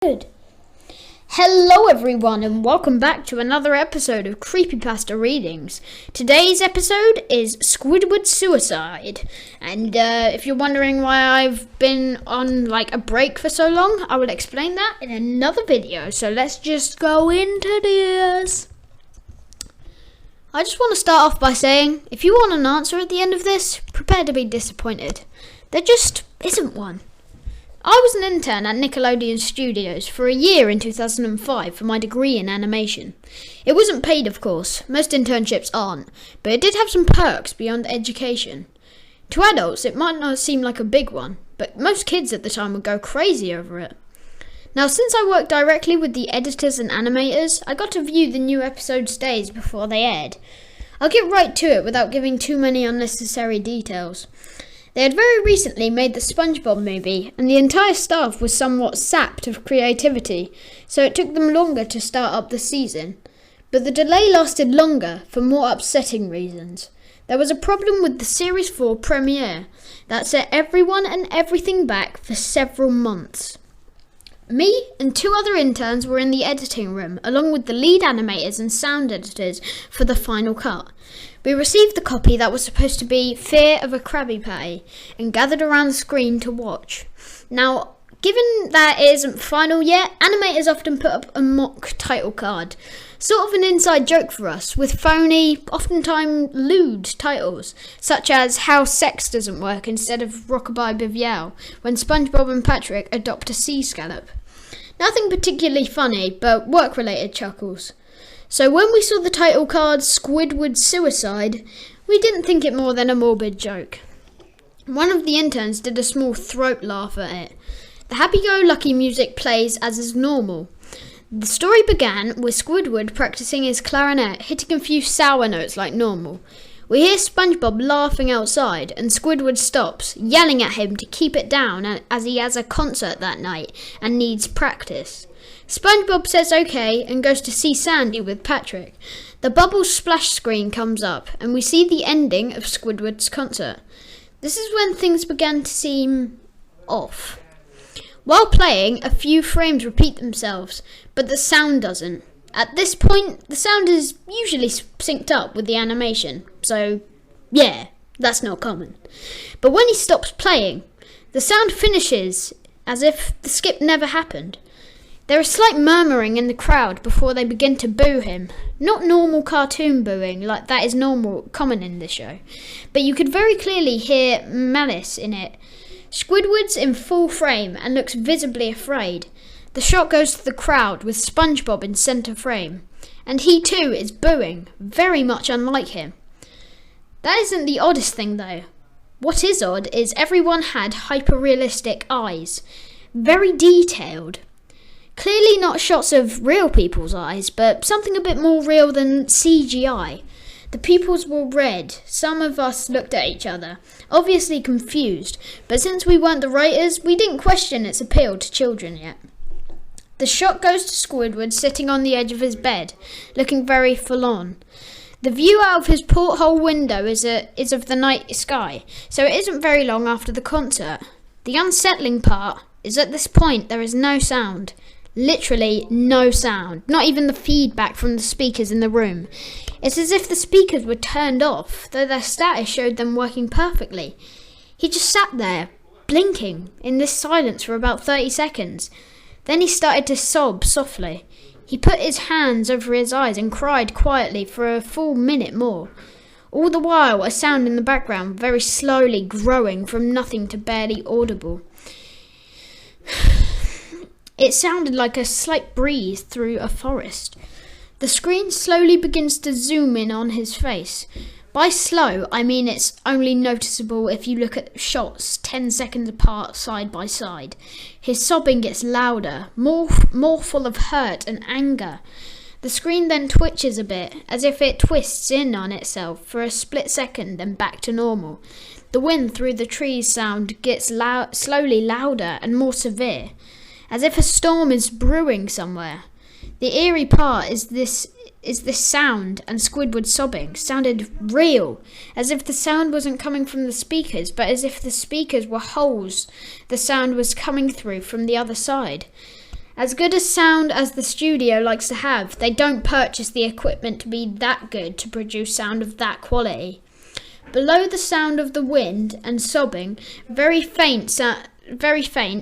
Good. Hello everyone and welcome back to another episode of Creepypasta Readings. Today's episode is Squidward's Suicide. And if you're wondering why I've been on a break for so long, I will explain that in another video. So let's just go into this. I just want to start off by saying, if you want an answer at the end of this, prepare to be disappointed. There just isn't one. I was an intern at Nickelodeon Studios for a year in 2005 for my degree in animation. It wasn't paid, of course, most internships aren't, but it did have some perks beyond education. To adults, it might not seem like a big one, but most kids at the time would go crazy over it. Now, since I worked directly with the editors and animators, I got to view the new episodes days before they aired. I'll get right to it without giving too many unnecessary details. They had very recently made the SpongeBob movie, and the entire staff was somewhat sapped of creativity, so it took them longer to start up the season. But the delay lasted longer for more upsetting reasons. There was a problem with the Series 4 premiere that set everyone and everything back for several months. Me and two other interns were in the editing room, along with the lead animators and sound editors for the final cut. We received the copy that was supposed to be Fear of a Krabby Patty and gathered around the screen to watch. Now, given that it isn't final yet, animators often put up a mock title card, sort of an inside joke for us, with phony, oftentimes lewd titles, such as How Sex Doesn't Work instead of Rockabye Bivial, when SpongeBob and Patrick adopt a sea scallop. Nothing particularly funny, but work-related chuckles. So when we saw the title card Squidward's Suicide, we didn't think it more than a morbid joke. One of the interns did a small throat laugh at it. The happy-go-lucky music plays as is normal. The story began with Squidward practicing his clarinet, hitting a few sour notes like normal. We hear SpongeBob laughing outside, and Squidward stops, yelling at him to keep it down as he has a concert that night and needs practice. SpongeBob says okay and goes to see Sandy with Patrick. The Bubbles splash screen comes up, and we see the ending of Squidward's concert. This is when things began to seem off. While playing, a few frames repeat themselves, but the sound doesn't. At this point, the sound is usually synced up with the animation, so yeah, that's not common. But when he stops playing, the sound finishes as if the skip never happened. There is slight murmuring in the crowd before they begin to boo him. Not normal cartoon booing like that is common in this show, but you could very clearly hear malice in it. Squidward's in full frame and looks visibly afraid. The shot goes to the crowd with SpongeBob in centre frame, and he too is booing, very much unlike him. That isn't the oddest thing though. What is odd is everyone had hyper-realistic eyes, very detailed. Clearly not shots of real people's eyes, but something a bit more real than CGI. The pupils were red. Some of us looked at each other, obviously confused, but since we weren't the writers, we didn't question its appeal to children yet. The shot goes to Squidward sitting on the edge of his bed, looking very forlorn. The view out of his porthole window is of the night sky, so it isn't very long after the concert. The unsettling part is at this point there is no sound. Literally no sound, not even the feedback from the speakers in the room. It's as if the speakers were turned off, though their status showed them working perfectly. He just sat there, blinking, in this silence for about 30 seconds. Then he started to sob softly. He put his hands over his eyes and cried quietly for a full minute more. All the while, a sound in the background very slowly growing from nothing to barely audible. It sounded like a slight breeze through a forest. The screen slowly begins to zoom in on his face. By slow, I mean it's only noticeable if you look at shots 10 seconds apart side by side. His sobbing gets louder, more full of hurt and anger. The screen then twitches a bit, as if it twists in on itself for a split second, then back to normal. The wind through the trees sound gets slowly louder and more severe, as if a storm is brewing somewhere. The eerie part is this sound, and Squidward sobbing sounded real, as if the sound wasn't coming from the speakers, but as if the speakers were holes the sound was coming through from the other side. As good a sound as the studio likes to have, they don't purchase the equipment to be that good to produce sound of that quality. Below the sound of the wind and sobbing, very faint,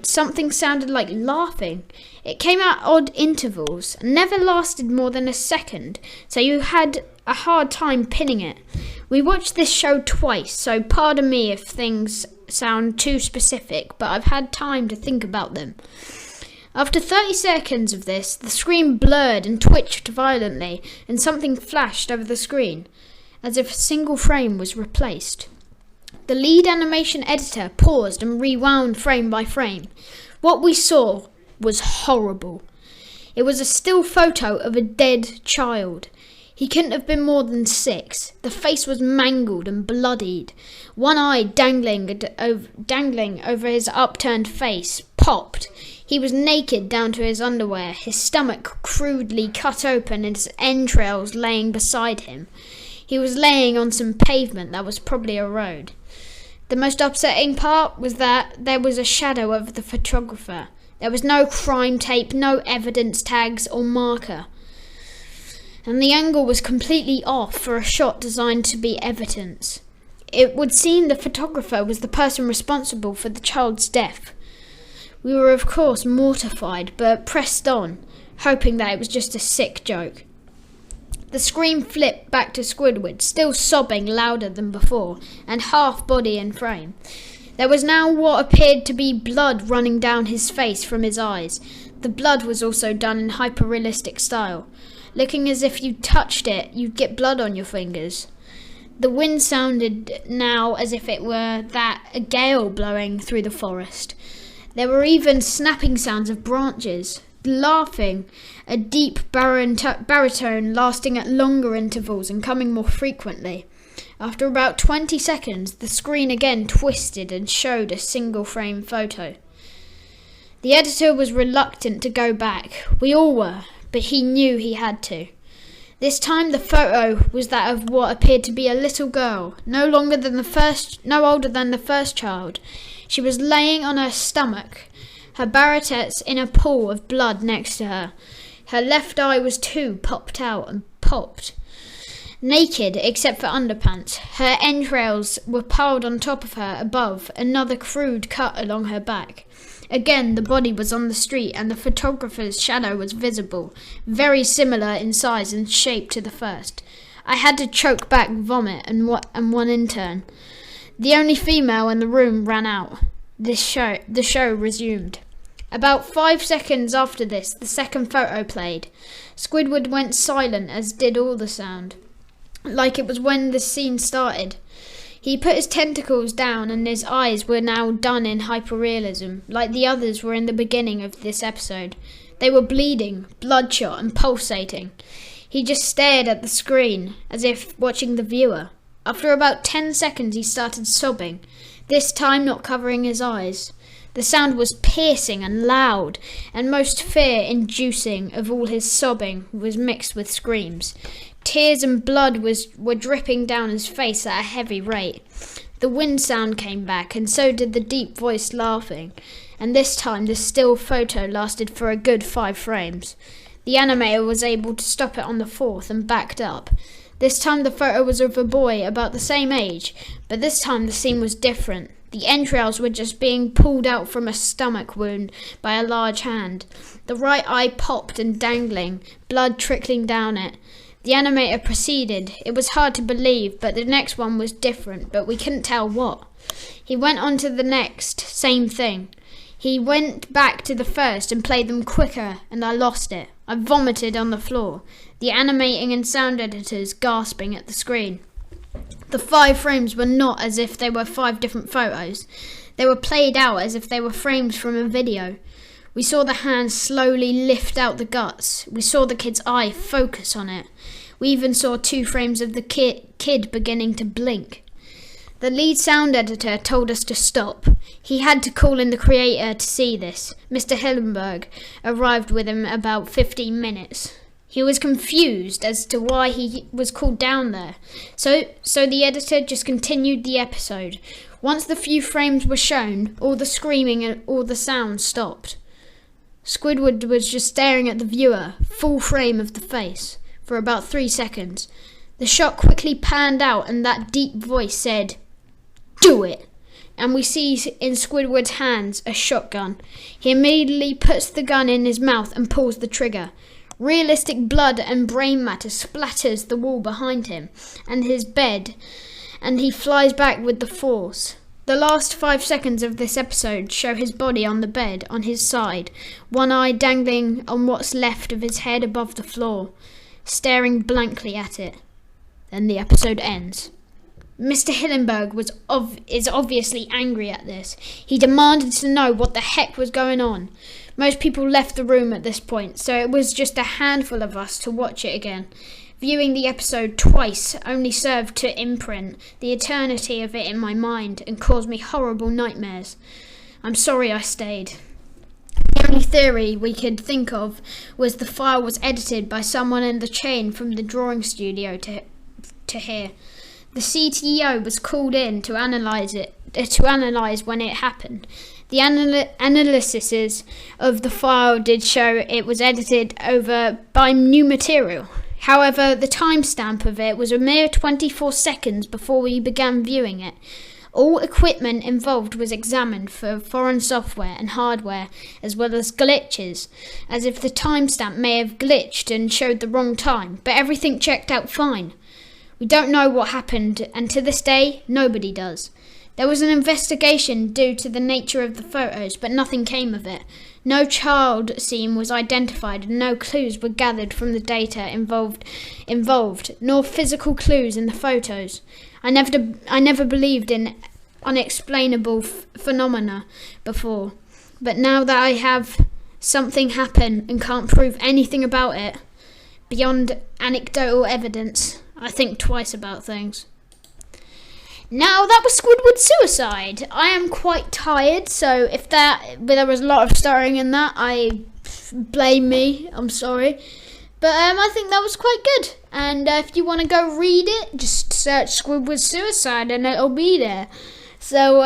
something sounded like laughing. It came at odd intervals, and never lasted more than a second, so you had a hard time pinning it. We watched this show twice, so pardon me if things sound too specific, but I've had time to think about them. After 30 seconds of this, the screen blurred and twitched violently, and something flashed over the screen, as if a single frame was replaced. The lead animation editor paused and rewound frame by frame. What we saw was horrible. It was a still photo of a dead child. He couldn't have been more than 6. The face was mangled and bloodied. One eye dangling over his upturned face popped. He was naked down to his underwear, his stomach crudely cut open and his entrails laying beside him. He was laying on some pavement that was probably a road. The most upsetting part was that there was a shadow over the photographer. There was no crime tape, no evidence tags or marker. And the angle was completely off for a shot designed to be evidence. It would seem the photographer was the person responsible for the child's death. We were of course mortified, but pressed on, hoping that it was just a sick joke. The screen flipped back to Squidward, still sobbing louder than before, and half body in frame. There was now what appeared to be blood running down his face from his eyes. The blood was also done in hyper-realistic style, looking as if you touched it, you'd get blood on your fingers. The wind sounded now as if it were a gale blowing through the forest. There were even snapping sounds of branches. Laughing, a deep baritone lasting at longer intervals and coming more frequently. After about 20 seconds, the screen again twisted and showed a single frame photo. The editor was reluctant to go back. We all were, but he knew he had to. This time the photo was that of what appeared to be a little girl, no older than the first child. She was laying on her stomach, her baronettes in a pool of blood next to her. Her left eye was too popped out and popped. Naked, except for underpants, her entrails were piled on top of her above, another crude cut along her back. Again, the body was on the street and the photographer's shadow was visible, very similar in size and shape to the first. I had to choke back vomit and one intern. The only female in the room ran out. The show resumed. About 5 seconds after this, the second photo played. Squidward went silent, as did all the sound, like it was when the scene started. He put his tentacles down and his eyes were now done in hyperrealism, like the others were in the beginning of this episode. They were bleeding, bloodshot and pulsating. He just stared at the screen, as if watching the viewer. After about 10 seconds he started sobbing, this time not covering his eyes. The sound was piercing and loud, and most fear-inducing of all his sobbing was mixed with screams. Tears and blood were dripping down his face at a heavy rate. The wind sound came back, and so did the deep voice laughing, and this time the still photo lasted for a good 5 frames. The animator was able to stop it on the 4th and backed up. This time the photo was of a boy about the same age, but this time the scene was different. The entrails were just being pulled out from a stomach wound by a large hand. The right eye popped and dangling, blood trickling down it. The animator proceeded. It was hard to believe, but the next one was different, but we couldn't tell what. He went on to the next, same thing. He went back to the first and played them quicker, and I lost it. I vomited on the floor, the animating and sound editors gasping at the screen. The 5 frames were not as if they were 5 different photos. They were played out as if they were frames from a video. We saw the hand slowly lift out the guts. We saw the kid's eye focus on it. We even saw 2 frames of the kid beginning to blink. The lead sound editor told us to stop. He had to call in the creator to see this. Mr. Hillenberg arrived with him about 15 minutes. He was confused as to why he was called down there. So the editor just continued the episode. Once the few frames were shown, all the screaming and all the sound stopped. Squidward was just staring at the viewer, full frame of the face, for about 3 seconds. The shot quickly panned out and that deep voice said, "Do it!" And we see in Squidward's hands a shotgun. He immediately puts the gun in his mouth and pulls the trigger. Realistic blood and brain matter splatters the wall behind him and his bed, and he flies back with the force. The last 5 seconds of this episode show his body on the bed on his side, one eye dangling on what's left of his head above the floor, staring blankly at it. Then the episode ends. Mr. Hillenberg is obviously angry at this. He demanded to know what the heck was going on. Most people left the room at this point, so it was just a handful of us to watch it again. Viewing the episode twice only served to imprint the eternity of it in my mind and cause me horrible nightmares. I'm sorry I stayed. The only theory we could think of was the file was edited by someone in the chain from the drawing studio to here. The CTO was called in to analyse when it happened. The analyses of the file did show it was edited over by new material. However, the timestamp of it was a mere 24 seconds before we began viewing it. All equipment involved was examined for foreign software and hardware, as well as glitches, as if the timestamp may have glitched and showed the wrong time, but everything checked out fine. We don't know what happened, and to this day, nobody does. There was an investigation due to the nature of the photos, but nothing came of it. No child scene was identified and no clues were gathered from the data involved, nor physical clues in the photos. I never believed in unexplainable phenomena before, but now that I have something happen and can't prove anything about it, beyond anecdotal evidence, I think twice about things. Now, that was Squidward's suicide. I am quite tired, so if there was a lot of starring in that, blame me. I'm sorry. But I think that was quite good. And if you want to go read it, just search Squidward's suicide and it'll be there. So,